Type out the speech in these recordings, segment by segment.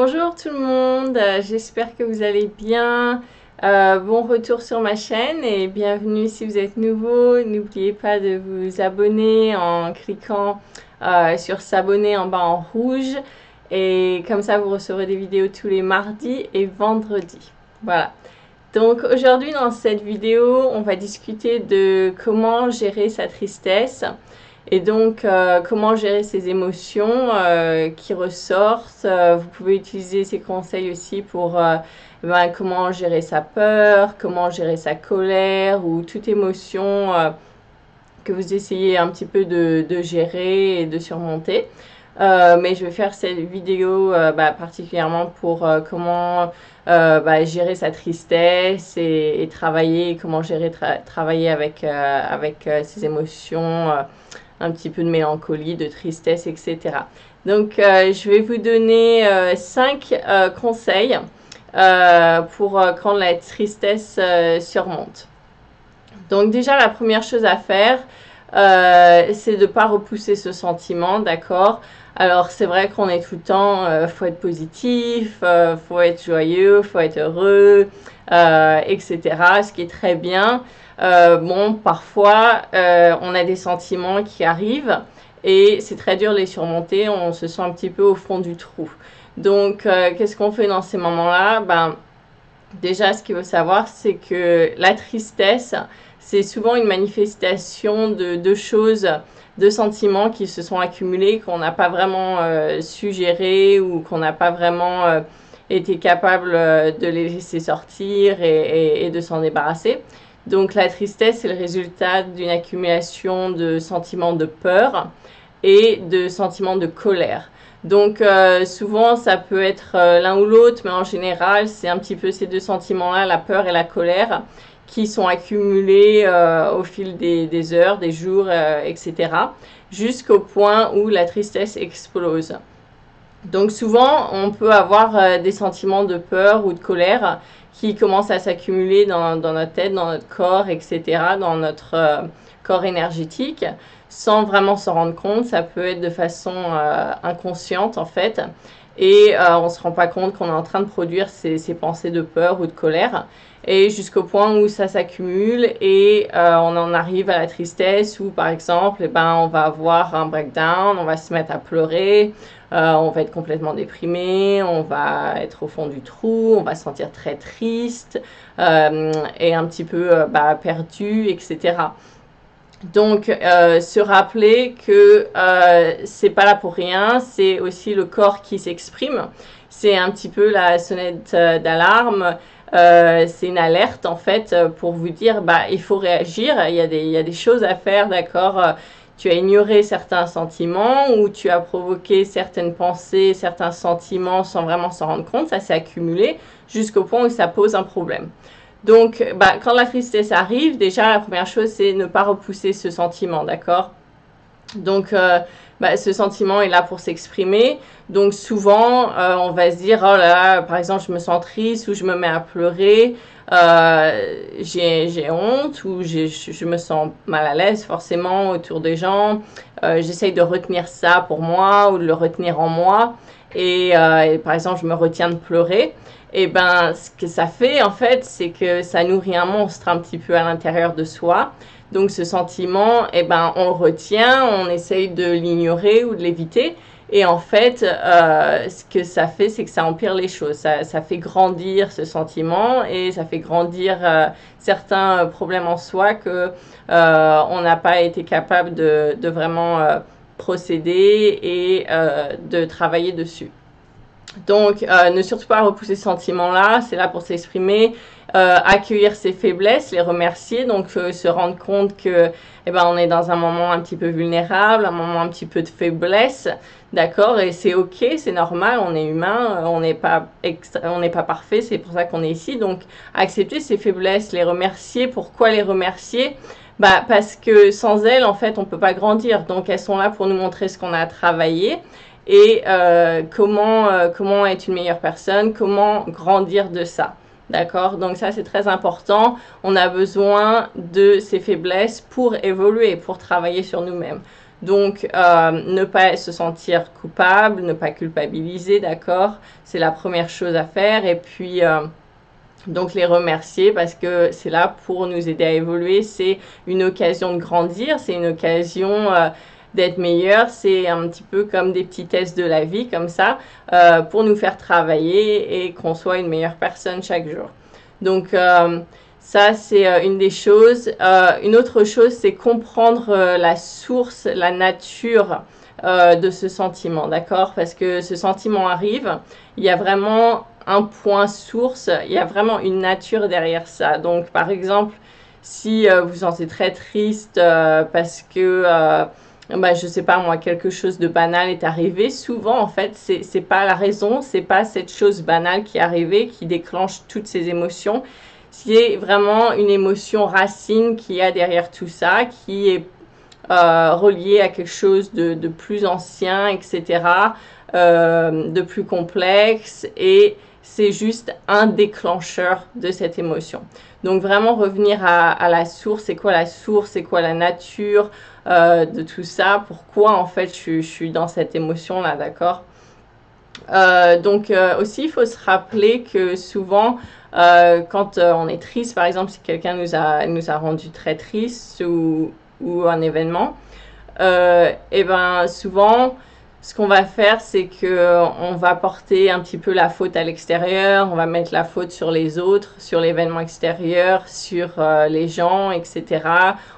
Bonjour tout le monde, j'espère que vous allez bien. Bon retour sur ma chaîne et bienvenue si vous êtes nouveau. N'oubliez pas de vous abonner en cliquant sur s'abonner en bas en rouge. Et comme ça, vous recevrez des vidéos tous les mardis et vendredis. Voilà. Donc aujourd'hui dans cette vidéo, on va discuter de comment gérer sa tristesse. Et donc, comment gérer ces émotions qui ressortent. Vous pouvez utiliser ces conseils aussi pour comment gérer sa peur, comment gérer sa colère ou toute émotion que vous essayez un petit peu de gérer et de surmonter. Mais je vais faire cette vidéo particulièrement pour comment gérer sa tristesse et travailler, comment gérer, travailler avec ses émotions, un petit peu de mélancolie, de tristesse, etc. Donc, je vais vous donner 5 conseils pour quand la tristesse surmonte. Donc déjà, la première chose à faire, c'est de ne pas repousser ce sentiment, d'accord? Alors, c'est vrai qu'on est tout le temps, faut être positif, faut être joyeux, faut être heureux, etc. Ce qui est très bien. Bon, parfois, on a des sentiments qui arrivent et c'est très dur de les surmonter. On se sent un petit peu au fond du trou. Donc, qu'est-ce qu'on fait dans ces moments-là? Ben, déjà, ce qu'il faut savoir, c'est que la tristesse, c'est souvent une manifestation de choses, de sentiments qui se sont accumulés, qu'on n'a pas vraiment su gérer ou qu'on n'a pas vraiment été capable de les laisser sortir et de s'en débarrasser. Donc la tristesse, c'est le résultat d'une accumulation de sentiments de peur et de sentiments de colère. Donc souvent ça peut être l'un ou l'autre, mais en général c'est un petit peu ces deux sentiments-là, la peur et la colère, qui sont accumulés au fil des heures, des jours, etc. jusqu'au point où la tristesse explose. Donc souvent on peut avoir des sentiments de peur ou de colère qui commencent à s'accumuler dans notre tête, dans notre corps, etc., dans notre corps énergétique, sans vraiment s'en rendre compte. Ça peut être de façon inconsciente en fait, et on ne se rend pas compte qu'on est en train de produire ces pensées de peur ou de colère, et jusqu'au point où ça s'accumule et on en arrive à la tristesse où par exemple on va avoir un breakdown, on va se mettre à pleurer, on va être complètement déprimé, on va être au fond du trou, on va se sentir très triste et un petit peu perdu, etc. Donc, se rappeler que c'est pas là pour rien, c'est aussi le corps qui s'exprime. C'est un petit peu la sonnette d'alarme. C'est une alerte en fait pour vous dire il faut réagir, il y a des choses à faire, d'accord? Tu as ignoré certains sentiments ou tu as provoqué certaines pensées, certains sentiments sans vraiment s'en rendre compte, ça s'est accumulé jusqu'au point où ça pose un problème. Donc, quand la tristesse arrive, déjà, la première chose, c'est ne pas repousser ce sentiment, d'accord? Donc, ce sentiment est là pour s'exprimer. Donc, souvent, on va se dire, oh là là, par exemple, je me sens triste ou je me mets à pleurer, j'ai honte ou je me sens mal à l'aise forcément autour des gens. J'essaye de retenir ça pour moi ou de le retenir en moi. Et par exemple, je me retiens de pleurer. Et ce que ça fait, en fait, c'est que ça nourrit un monstre un petit peu à l'intérieur de soi. Donc, ce sentiment, on le retient, on essaye de l'ignorer ou de l'éviter. Et en fait, ce que ça fait, c'est que ça empire les choses. Ça fait grandir ce sentiment et ça fait grandir certains problèmes en soi que on n'a pas été capable de vraiment procéder et de travailler dessus. Donc, ne surtout pas repousser ce sentiment-là, c'est là pour s'exprimer, accueillir ses faiblesses, les remercier, donc se rendre compte que on est dans un moment un petit peu vulnérable, un moment un petit peu de faiblesse, d'accord, et c'est ok, c'est normal, on est humain, on n'est pas parfait, c'est pour ça qu'on est ici, donc accepter ses faiblesses, les remercier. Pourquoi les remercier? Parce que sans elles, en fait, on ne peut pas grandir, donc elles sont là pour nous montrer ce qu'on a à travailler et comment être une meilleure personne, comment grandir de ça. D'accord? Donc ça, c'est très important. On a besoin de ces faiblesses pour évoluer, pour travailler sur nous-mêmes. Donc, ne pas se sentir coupable, ne pas culpabiliser, d'accord? C'est la première chose à faire. Et puis, donc les remercier parce que c'est là pour nous aider à évoluer. C'est une occasion de grandir, c'est une occasion d'être meilleur. C'est un petit peu comme des petits tests de la vie comme ça pour nous faire travailler et qu'on soit une meilleure personne chaque jour. Donc ça, c'est une des choses. Une autre chose, c'est comprendre la source, la nature de ce sentiment, d'accord? Parce que ce sentiment arrive, il y a vraiment un point source, il y a vraiment une nature derrière ça. Donc, par exemple, si vous vous sentez très triste parce que, je sais pas moi, quelque chose de banal est arrivé, souvent, en fait, c'est pas la raison, c'est pas cette chose banale qui est arrivée qui déclenche toutes ces émotions. C'est vraiment une émotion racine qu'il y a derrière tout ça, qui est reliée à quelque chose de plus ancien, etc., de plus complexe, et c'est juste un déclencheur de cette émotion. Donc vraiment revenir à la source, c'est quoi la source, c'est quoi la nature de tout ça, pourquoi en fait je suis dans cette émotion-là, d'accord? Donc aussi, il faut se rappeler que souvent, quand on est triste, par exemple, si quelqu'un nous a rendu très triste ou un événement, et ben souvent, ce qu'on va faire, c'est que on va porter un petit peu la faute à l'extérieur, on va mettre la faute sur les autres, sur l'événement extérieur, sur les gens, etc.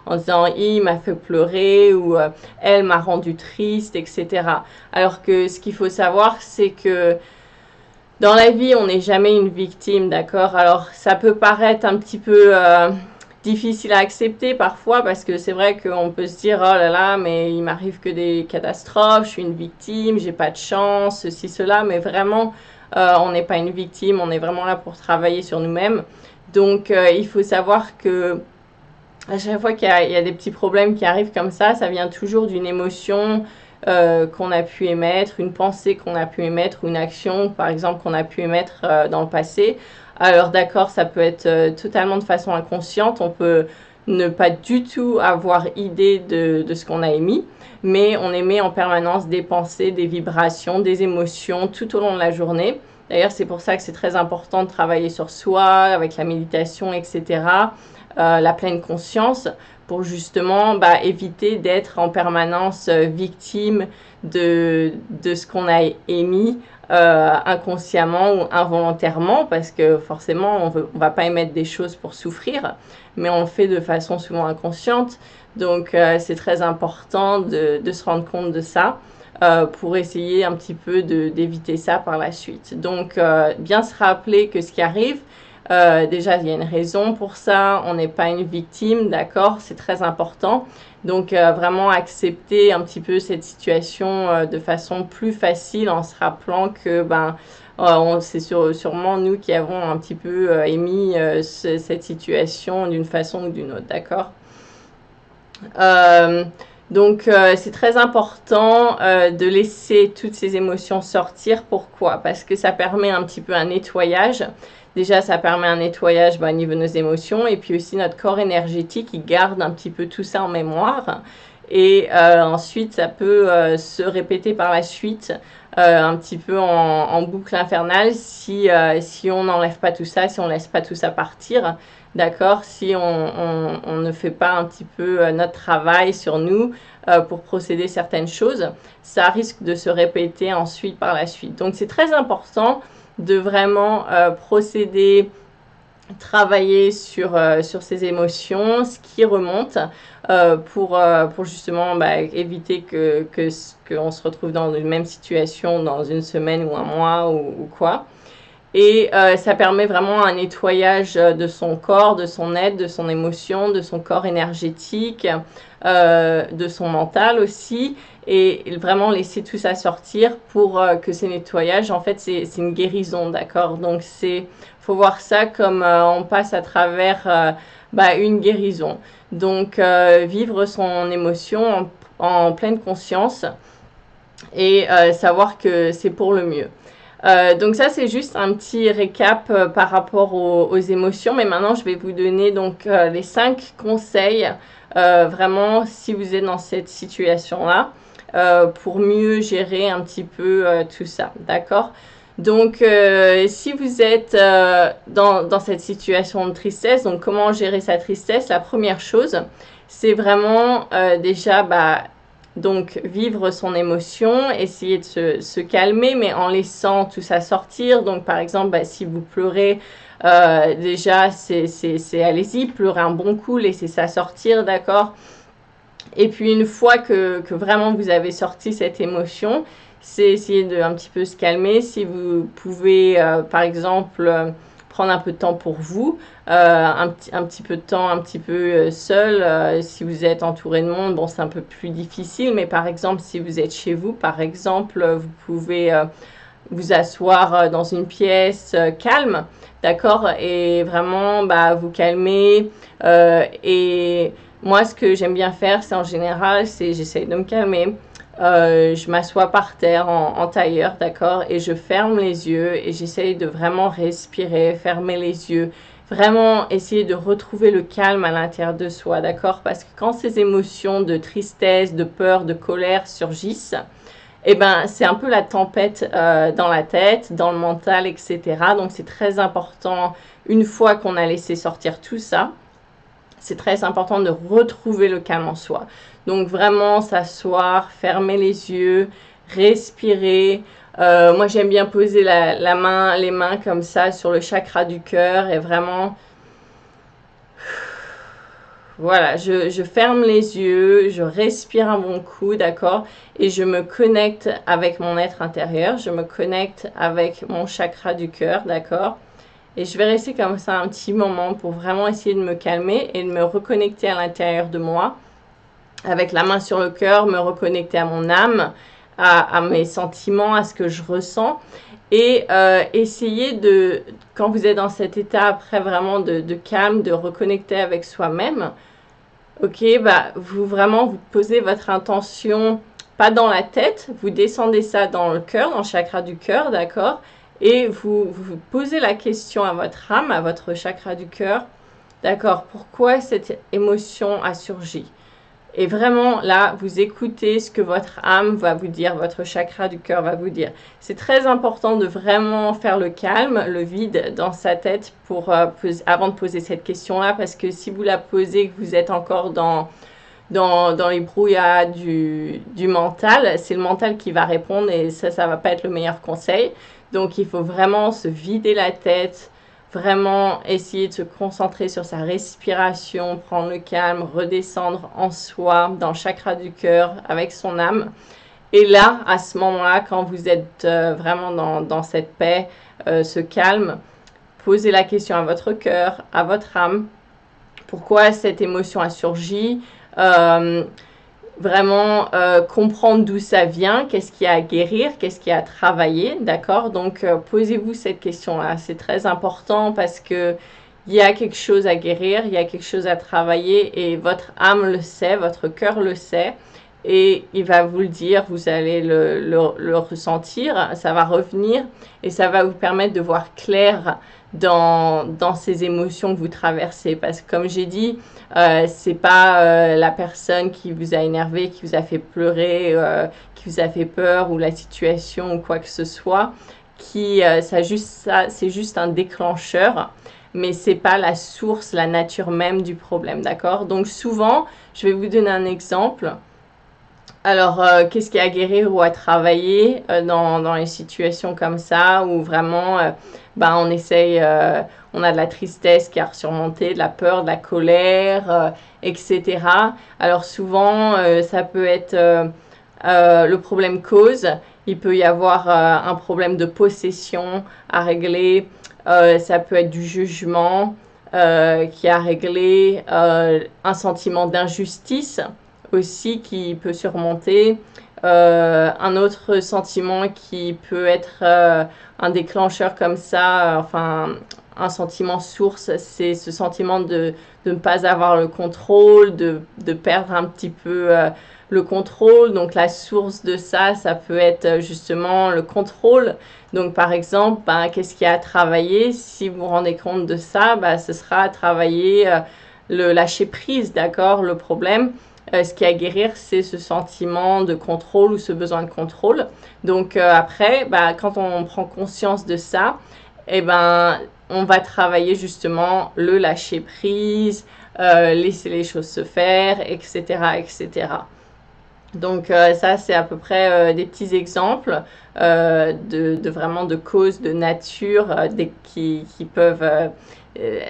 En disant il m'a fait pleurer ou elle m'a rendu triste, etc. Alors que ce qu'il faut savoir, c'est que dans la vie, on n'est jamais une victime, d'accord? Alors ça peut paraître un petit peu difficile à accepter parfois parce que c'est vrai qu'on peut se dire oh là là mais il m'arrive que des catastrophes, je suis une victime, j'ai pas de chance, ceci, cela, mais vraiment on n'est pas une victime, on est vraiment là pour travailler sur nous-mêmes. Donc il faut savoir que à chaque fois qu'il y a des petits problèmes qui arrivent comme ça vient toujours d'une émotion qu'on a pu émettre, une pensée qu'on a pu émettre, ou une action par exemple qu'on a pu émettre dans le passé. Alors d'accord, ça peut être totalement de façon inconsciente, on peut ne pas du tout avoir idée de ce qu'on a émis, mais on émet en permanence des pensées, des vibrations, des émotions tout au long de la journée. D'ailleurs, c'est pour ça que c'est très important de travailler sur soi, avec la méditation, etc., la pleine conscience, pour justement éviter d'être en permanence victime de ce qu'on a émis inconsciemment ou involontairement, parce que forcément on va pas émettre des choses pour souffrir, mais on le fait de façon souvent inconsciente. Donc c'est très important de se rendre compte de ça pour essayer un petit peu d'éviter ça par la suite. Donc bien se rappeler que ce qui arrive, déjà, il y a une raison pour ça, on n'est pas une victime, d'accord, c'est très important. Donc, vraiment accepter un petit peu cette situation de façon plus facile en se rappelant que, c'est sûrement nous qui avons un petit peu émis cette situation d'une façon ou d'une autre, d'accord? Donc, c'est très important de laisser toutes ces émotions sortir. Pourquoi? Parce que ça permet un petit peu un nettoyage. Déjà, ça permet un nettoyage au niveau de nos émotions, et puis aussi notre corps énergétique, il garde un petit peu tout ça en mémoire. Et ensuite, ça peut se répéter par la suite un petit peu en boucle infernale si on n'enlève pas tout ça, si on ne laisse pas tout ça partir. D'accord, si on ne fait pas un petit peu notre travail sur nous pour procéder certaines choses, ça risque de se répéter ensuite par la suite. Donc c'est très important de vraiment procéder, travailler sur ces émotions, ce qui remonte, pour justement éviter qu'on se retrouve dans une même situation dans une semaine ou un mois ou quoi. Et ça permet vraiment un nettoyage de son corps, de son être, de son émotion, de son corps énergétique, de son mental aussi, et vraiment laisser tout ça sortir pour que ces nettoyages, en fait, c'est une guérison, d'accord? Donc, faut voir ça comme on passe à travers une guérison. Donc, vivre son émotion en pleine conscience et savoir que c'est pour le mieux. Donc ça, c'est juste un petit récap par rapport aux émotions. Mais maintenant, je vais vous donner donc les 5 conseils, vraiment, si vous êtes dans cette situation-là, pour mieux gérer un petit peu tout ça, d'accord? Donc, si vous êtes dans cette situation de tristesse, donc comment gérer sa tristesse? La première chose, c'est vraiment déjà, donc vivre son émotion, essayer de se calmer, mais en laissant tout ça sortir. Donc par exemple, si vous pleurez, déjà c'est allez-y, pleurez un bon coup, laissez ça sortir, d'accord? Et puis une fois que vraiment vous avez sorti cette émotion, c'est essayer de un petit peu se calmer. Si vous pouvez, par exemple, prendre un peu de temps pour vous, un petit peu de temps, un petit peu seul. Si vous êtes entouré de monde, bon, c'est un peu plus difficile, mais par exemple, si vous êtes chez vous, par exemple, vous pouvez vous asseoir dans une pièce calme, d'accord, et vraiment vous calmer. Et moi, ce que j'aime bien faire, c'est en général, c'est j'essaye de me calmer. Je m'assois par terre en tailleur, d'accord, et je ferme les yeux et j'essaye de vraiment respirer, fermer les yeux, vraiment essayer de retrouver le calme à l'intérieur de soi, d'accord, parce que quand ces émotions de tristesse, de peur, de colère surgissent, eh ben, c'est un peu la tempête dans la tête, dans le mental, etc. Donc, c'est très important, une fois qu'on a laissé sortir tout ça, c'est très important de retrouver le calme en soi. Donc, vraiment s'asseoir, fermer les yeux, respirer. Moi, j'aime bien poser les mains comme ça sur le chakra du cœur et vraiment... Voilà, je ferme les yeux, je respire un bon coup, d'accord? Et je me connecte avec mon être intérieur, je me connecte avec mon chakra du cœur, d'accord? Et je vais rester comme ça un petit moment pour vraiment essayer de me calmer et de me reconnecter à l'intérieur de moi. Avec la main sur le cœur, me reconnecter à mon âme, à mes sentiments, à ce que je ressens. Et essayer de, quand vous êtes dans cet état après vraiment de calme, de reconnecter avec soi-même, ok, vous posez votre intention, pas dans la tête, vous descendez ça dans le cœur, dans le chakra du cœur, d'accord? Et vous posez la question à votre âme, à votre chakra du cœur, d'accord, pourquoi cette émotion a surgi? Et vraiment, là, vous écoutez ce que votre âme va vous dire, votre chakra du cœur va vous dire. C'est très important de vraiment faire le calme, le vide dans sa tête avant de poser cette question-là, parce que si vous la posez, que vous êtes encore dans les brouillards du mental, c'est le mental qui va répondre et ça va pas être le meilleur conseil. Donc, il faut vraiment se vider la tête, vraiment essayer de se concentrer sur sa respiration, prendre le calme, redescendre en soi, dans le chakra du cœur, avec son âme. Et là, à ce moment-là, quand vous êtes vraiment dans cette paix, ce calme, posez la question à votre cœur, à votre âme. Pourquoi cette émotion a surgi? Vraiment comprendre d'où ça vient, qu'est-ce qu'il y a à guérir, qu'est-ce qu'il y a à travailler, d'accord? Donc, posez-vous cette question-là. C'est très important parce que il y a quelque chose à guérir, il y a quelque chose à travailler et votre âme le sait, votre cœur le sait et il va vous le dire, vous allez le ressentir, ça va revenir et ça va vous permettre de voir clair dans ces émotions que vous traversez. Parce que comme j'ai dit, c'est pas la personne qui vous a énervé, qui vous a fait pleurer, qui vous a fait peur ou la situation ou quoi que ce soit, c'est juste un déclencheur, mais c'est pas la source, la nature même du problème, d'accord? Donc souvent, je vais vous donner un exemple. Alors, qu'est-ce qu'il y a à guérir ou à travailler dans les situations comme ça où vraiment, on essaye, on a de la tristesse qui a surmonté, de la peur, de la colère, etc. Alors souvent, ça peut être le problème cause. Il peut y avoir un problème de possession à régler. Ça peut être du jugement qui a réglé, un sentiment d'injustice aussi qui peut surmonter. Un autre sentiment qui peut être un déclencheur comme ça, un sentiment source, c'est ce sentiment de ne pas avoir le contrôle, de perdre un petit peu le contrôle. Donc la source de ça, ça peut être justement le contrôle. Donc par exemple, qu'est-ce qu'il y a à travailler? Si vous vous rendez compte de ça, ce sera travailler le lâcher prise, d'accord? Le problème, ce qui est à guérir, c'est ce sentiment de contrôle ou ce besoin de contrôle. Donc après, quand on prend conscience de ça, on va travailler justement le lâcher prise, laisser les choses se faire, etc., etc. Donc ça, c'est à peu près des petits exemples vraiment de causes de nature qui peuvent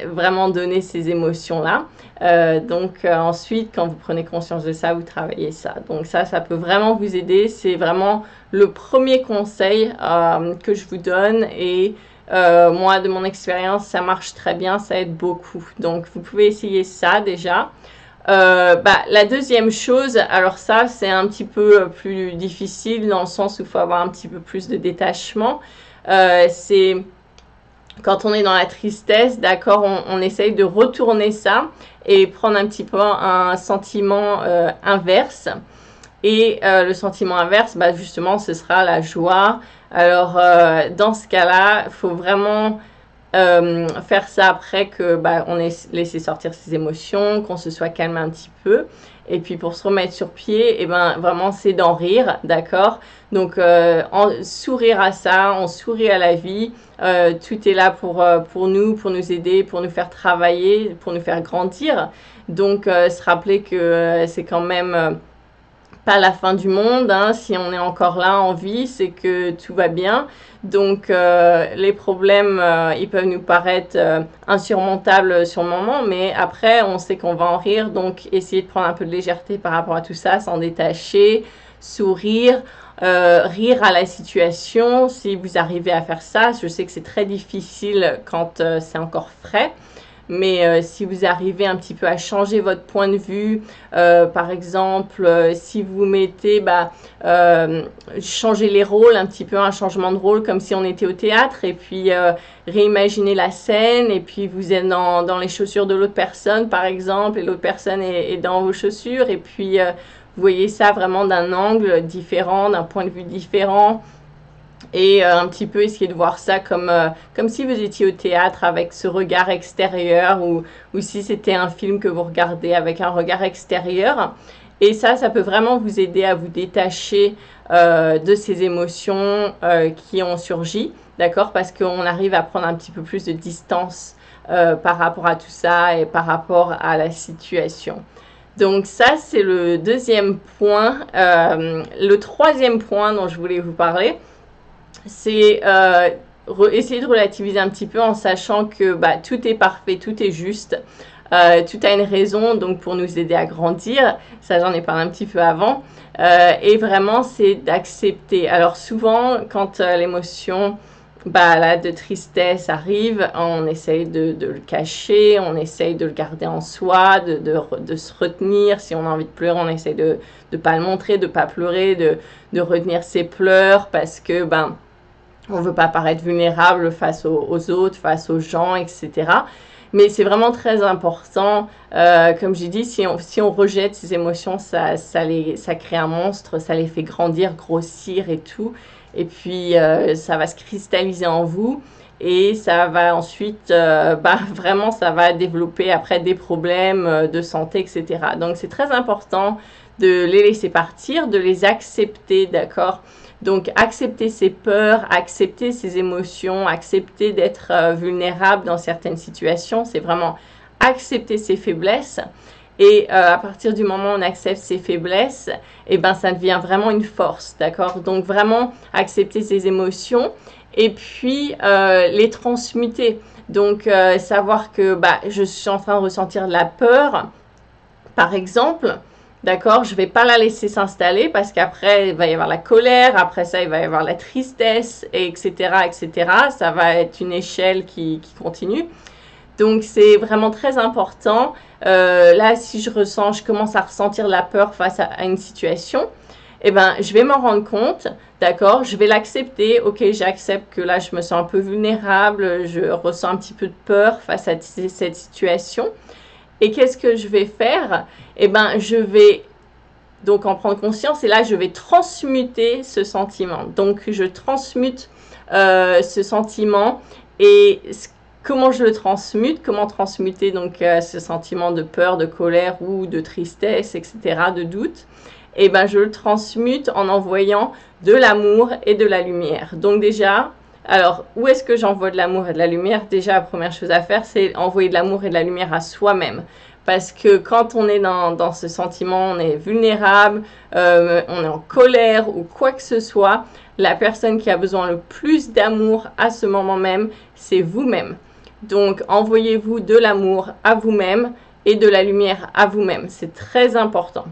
vraiment donner ces émotions-là. Ensuite, quand vous prenez conscience de ça, vous travaillez ça. Donc ça peut vraiment vous aider. C'est vraiment le premier conseil que je vous donne et moi, de mon expérience, ça marche très bien, ça aide beaucoup. Donc vous pouvez essayer ça déjà. La deuxième chose, alors ça c'est un petit peu plus difficile dans le sens où il faut avoir un petit peu plus de détachement. C'est quand on est dans la tristesse, d'accord, on essaye de retourner ça et prendre un petit peu un sentiment inverse. Et le sentiment inverse, justement, ce sera la joie. Alors, dans ce cas-là, il faut vraiment faire ça après que on ait laissé sortir ses émotions, qu'on se soit calmé un petit peu. Et puis pour se remettre sur pied, vraiment c'est d'en rire, d'accord? Donc sourire à ça, on sourit à la vie. Tout est là pour nous aider, pour nous faire travailler, pour nous faire grandir. Donc se rappeler que c'est quand même pas la fin du monde, hein. Si on est encore là en vie, c'est que tout va bien. Donc les problèmes, ils peuvent nous paraître insurmontables sur le moment, mais après, on sait qu'on va en rire. Donc essayez de prendre un peu de légèreté par rapport à tout ça, s'en détacher, sourire, rire à la situation. Si vous arrivez à faire ça, je sais que c'est très difficile quand c'est encore frais. Mais si vous arrivez un petit peu à changer votre point de vue, par exemple, si vous mettez, changer les rôles, un petit peu un changement de rôle comme si on était au théâtre, et puis réimaginer la scène, et puis vous êtes dans les chaussures de l'autre personne, par exemple, et l'autre personne est dans vos chaussures, et puis vous voyez ça vraiment d'un angle différent, d'un point de vue différent. Et un petit peu essayer de voir ça comme si vous étiez au théâtre avec ce regard extérieur ou si c'était un film que vous regardez avec un regard extérieur. Et ça peut vraiment vous aider à vous détacher de ces émotions qui ont surgi, d'accord? Parce qu'on arrive à prendre un petit peu plus de distance par rapport à tout ça et par rapport à la situation. Donc ça, c'est le deuxième point. Le troisième point dont je voulais vous parler, c'est essayer de relativiser un petit peu en sachant que tout est parfait, tout est juste, tout a une raison donc pour nous aider à grandir. Ça, j'en ai parlé un petit peu avant. Et vraiment, c'est d'accepter. Alors souvent, quand l'émotion de tristesse arrive, on essaye de le cacher, on essaye de le garder en soi, de se retenir. Si on a envie de pleurer, on essaye de ne pas le montrer, de ne pas pleurer, de retenir ses pleurs parce que on ne veut pas paraître vulnérable face aux autres, face aux gens, etc. Mais c'est vraiment très important. Comme j'ai dit, si on rejette ces émotions, ça crée un monstre, ça les fait grandir, grossir et tout. Et puis, ça va se cristalliser en vous. Et ça va ensuite, vraiment, ça va développer après des problèmes de santé, etc. Donc, c'est très important de les laisser partir, de les accepter, d'accord? Donc, accepter ses peurs, accepter ses émotions, accepter d'être vulnérable dans certaines situations, c'est vraiment accepter ses faiblesses. Et à partir du moment où on accepte ses faiblesses, ça devient vraiment une force, d'accord? Donc, vraiment accepter ses émotions et puis les transmuter. Donc, savoir que je suis en train de ressentir de la peur, par exemple. D'accord, je ne vais pas la laisser s'installer parce qu'après, il va y avoir la colère, après ça, il va y avoir la tristesse, etc., etc. Ça va être une échelle qui continue. Donc, c'est vraiment très important. Là, si je commence à ressentir la peur face à une situation, je vais m'en rendre compte, d'accord, je vais l'accepter. Ok, j'accepte que là, je me sens un peu vulnérable, je ressens un petit peu de peur face à cette situation. Et qu'est-ce que je vais faire? Je vais Donc, en prendre conscience, et là, je vais transmuter ce sentiment. Donc, je transmute ce sentiment et comment je le transmute, comment transmuter donc ce sentiment de peur, de colère ou de tristesse, etc., de doute. Et ben, je le transmute en envoyant de l'amour et de la lumière. Donc déjà, alors, où est-ce que j'envoie de l'amour et de la lumière? Déjà, la première chose à faire, c'est envoyer de l'amour et de la lumière à soi-même. Parce que quand on est dans ce sentiment, on est vulnérable, on est en colère ou quoi que ce soit, la personne qui a besoin le plus d'amour à ce moment même, c'est vous-même. Donc, envoyez-vous de l'amour à vous-même et de la lumière à vous-même. C'est très important.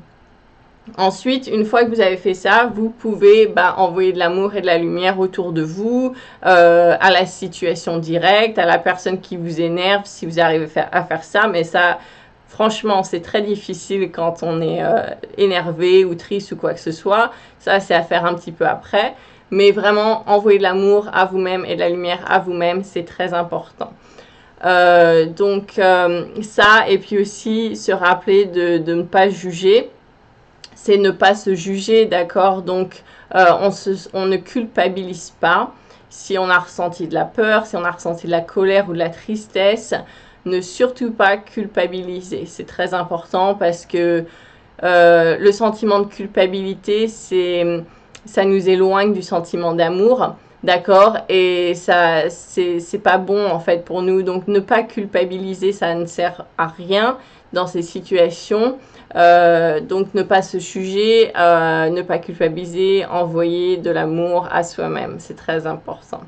Ensuite, une fois que vous avez fait ça, vous pouvez envoyer de l'amour et de la lumière autour de vous, à la situation directe, à la personne qui vous énerve, si vous arrivez à faire ça. Mais ça, franchement, c'est très difficile quand on est énervé ou triste ou quoi que ce soit. Ça, c'est à faire un petit peu après. Mais vraiment, envoyer de l'amour à vous-même et de la lumière à vous-même, c'est très important. Donc, ça, et puis aussi se rappeler de ne pas juger. C'est ne pas se juger, d'accord? Donc, on ne culpabilise pas. Si on a ressenti de la peur, si on a ressenti de la colère ou de la tristesse, ne surtout pas culpabiliser. C'est très important parce que le sentiment de culpabilité, ça nous éloigne du sentiment d'amour, d'accord? Et ça, c'est pas bon en fait pour nous. Donc, ne pas culpabiliser, ça ne sert à rien dans ces situations. Donc, ne pas se juger, ne pas culpabiliser, envoyer de l'amour à soi-même. C'est très important.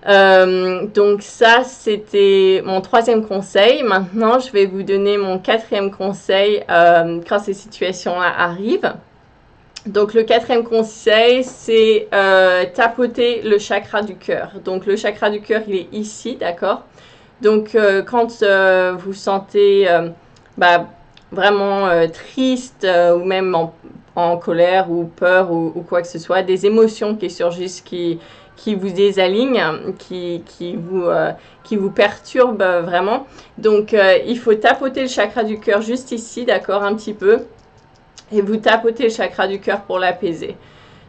Donc ça, c'était mon troisième conseil. Maintenant, je vais vous donner mon quatrième conseil quand ces situations-là arrivent. Donc, le quatrième conseil, c'est tapoter le chakra du cœur. Donc, le chakra du cœur, il est ici, d'accord? Donc, quand vous sentez vraiment triste ou même en colère ou peur ou quoi que ce soit, des émotions qui surgissent, qui vous désalignent, qui vous perturbent vraiment. Donc, il faut tapoter le chakra du cœur juste ici, d'accord, un petit peu. Et vous tapotez le chakra du cœur pour l'apaiser.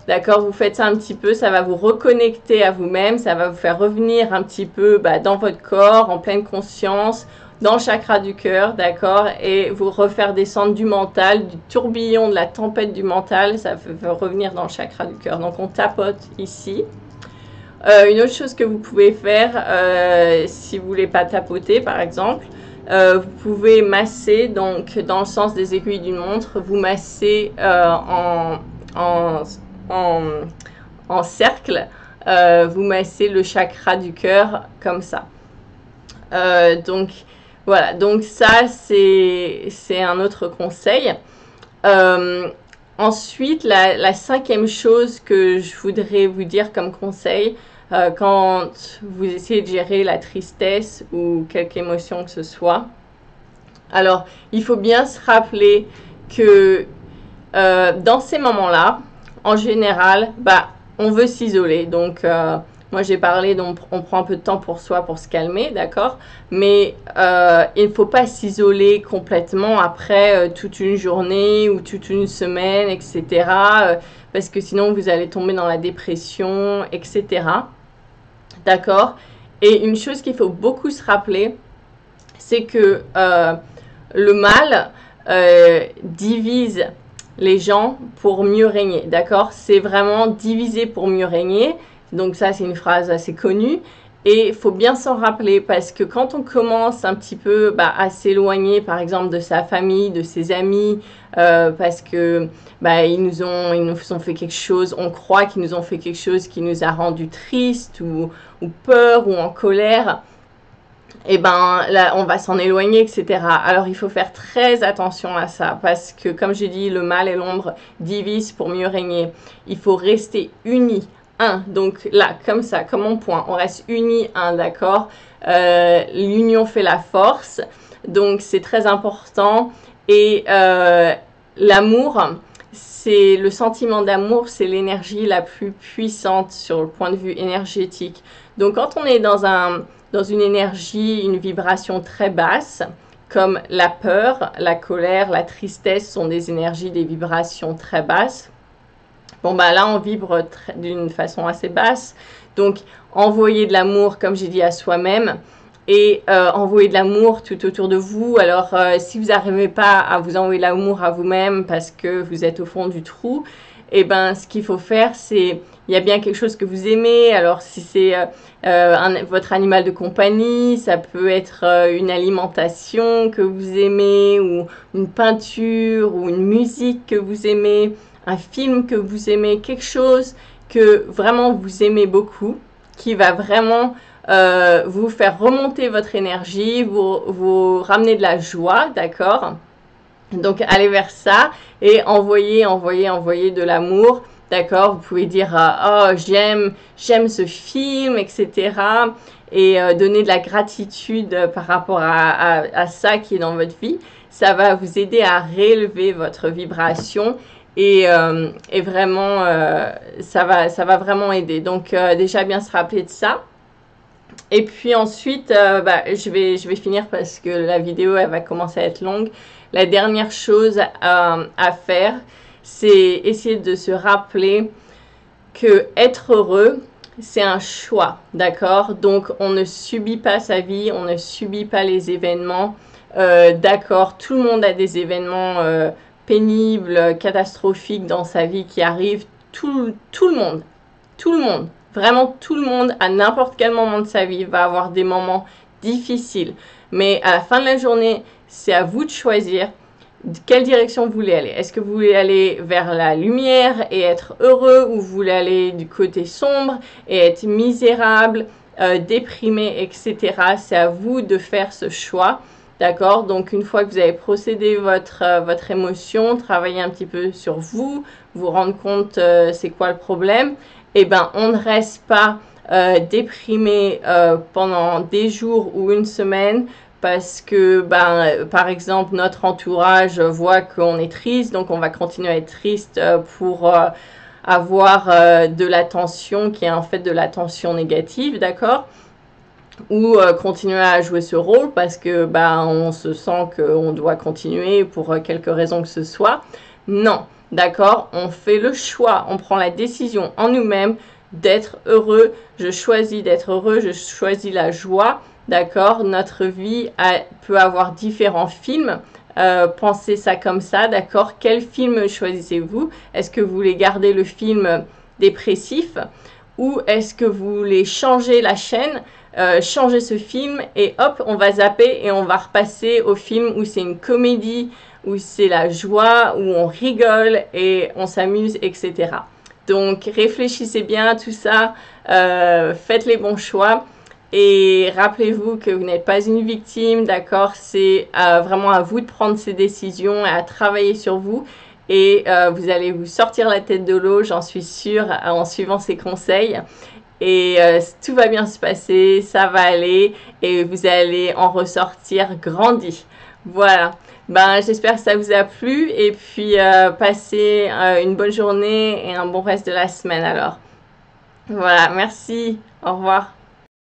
D'accord, vous faites ça un petit peu, ça va vous reconnecter à vous-même, ça va vous faire revenir un petit peu dans votre corps, en pleine conscience, dans le chakra du cœur, d'accord, et vous refaire descendre du mental, du tourbillon, de la tempête du mental, ça va revenir dans le chakra du cœur. Donc, on tapote ici. Une autre chose que vous pouvez faire, si vous ne voulez pas tapoter, par exemple, vous pouvez masser, donc dans le sens des aiguilles d'une montre, vous massez en cercle, vous massez le chakra du cœur comme ça. Donc, voilà, donc ça, c'est un autre conseil. Ensuite, la cinquième chose que je voudrais vous dire comme conseil, quand vous essayez de gérer la tristesse ou quelque émotion que ce soit, alors, il faut bien se rappeler que dans ces moments-là, en général, on veut s'isoler. Donc, moi, j'ai parlé, donc on prend un peu de temps pour soi pour se calmer, d'accord? Mais il ne faut pas s'isoler complètement après toute une journée ou toute une semaine, etc. Parce que sinon, vous allez tomber dans la dépression, etc. D'accord? Et une chose qu'il faut beaucoup se rappeler, c'est que le mal divise les gens pour mieux régner, d'accord? C'est vraiment diviser pour mieux régner. Donc ça, c'est une phrase assez connue. Et il faut bien s'en rappeler parce que quand on commence un petit peu à s'éloigner, par exemple, de sa famille, de ses amis, parce que ils nous ont fait quelque chose, on croit qu'ils nous ont fait quelque chose qui nous a rendu triste ou peur ou en colère, et là, on va s'en éloigner, etc. Alors, il faut faire très attention à ça parce que, comme j'ai dit, le mal et l'ombre divisent pour mieux régner. Il faut rester unis. Donc là, comme ça, comme mon point, on reste unis, d'accord? L'union fait la force, donc c'est très important. Et l'amour, c'est le sentiment d'amour, c'est l'énergie la plus puissante sur le point de vue énergétique. Donc quand on est dans une énergie, une vibration très basse, comme la peur, la colère, la tristesse sont des énergies, des vibrations très basses. Bon, bah là, on vibre d'une façon assez basse. Donc, envoyer de l'amour, comme j'ai dit, à soi-même et envoyer de l'amour tout autour de vous. Alors, si vous n'arrivez pas à vous envoyer de l'amour à vous-même parce que vous êtes au fond du trou, eh ben, ce qu'il faut faire, c'est, il y a bien quelque chose que vous aimez. Alors, si c'est votre animal de compagnie, ça peut être une alimentation que vous aimez, ou une peinture, ou une musique que vous aimez, un film que vous aimez, quelque chose que vraiment vous aimez beaucoup, qui va vraiment vous faire remonter votre énergie, vous ramener de la joie, d'accord? Donc, allez vers ça et envoyez de l'amour, d'accord? Vous pouvez dire oh, j'aime ce film, etc. Et donner de la gratitude par rapport à ça qui est dans votre vie. Ça va vous aider à réélever votre vibration et vraiment, ça va vraiment aider. Donc, déjà bien se rappeler de ça. Et puis ensuite, je vais finir parce que la vidéo, elle va commencer à être longue. La dernière chose à faire, c'est essayer de se rappeler que être heureux, c'est un choix, d'accord? Donc, on ne subit pas sa vie, on ne subit pas les événements. D'accord, tout le monde a des événements pénibles, catastrophiques dans sa vie qui arrivent. Tout le monde, vraiment tout le monde, à n'importe quel moment de sa vie, va avoir des moments difficiles. Mais à la fin de la journée, c'est à vous de choisir de quelle direction vous voulez aller. Est-ce que vous voulez aller vers la lumière et être heureux, ou vous voulez aller du côté sombre et être misérable, déprimé, etc. C'est à vous de faire ce choix. D'accord? Donc, une fois que vous avez procédé votre émotion, travailler un petit peu sur vous, vous rendre compte c'est quoi le problème, eh ben, on ne reste pas déprimé pendant des jours ou une semaine parce que, par exemple, notre entourage voit qu'on est triste, donc on va continuer à être triste pour avoir de l'attention qui est en fait de l'attention négative, d'accord? Ou continuer à jouer ce rôle parce que on se sent qu'on doit continuer pour quelque raison que ce soit. Non, d'accord? On fait le choix, on prend la décision en nous-mêmes d'être heureux. Je choisis d'être heureux, je choisis la joie, d'accord? Notre vie peut avoir différents films. Pensez ça comme ça, d'accord? Quel film choisissez-vous? Est-ce que vous voulez garder le film dépressif, ou est-ce que vous voulez changer la chaîne, changer ce film et hop, on va zapper et on va repasser au film où c'est une comédie, où c'est la joie, où on rigole et on s'amuse, etc. Donc, réfléchissez bien à tout ça, faites les bons choix et rappelez-vous que vous n'êtes pas une victime, d'accord? C'est vraiment à vous de prendre ces décisions et à travailler sur vous. Et vous allez vous sortir la tête de l'eau, j'en suis sûre, en suivant ces conseils. Et tout va bien se passer, ça va aller et vous allez en ressortir grandi. Voilà. J'espère que ça vous a plu et puis passez une bonne journée et un bon reste de la semaine alors. Voilà, merci. Au revoir.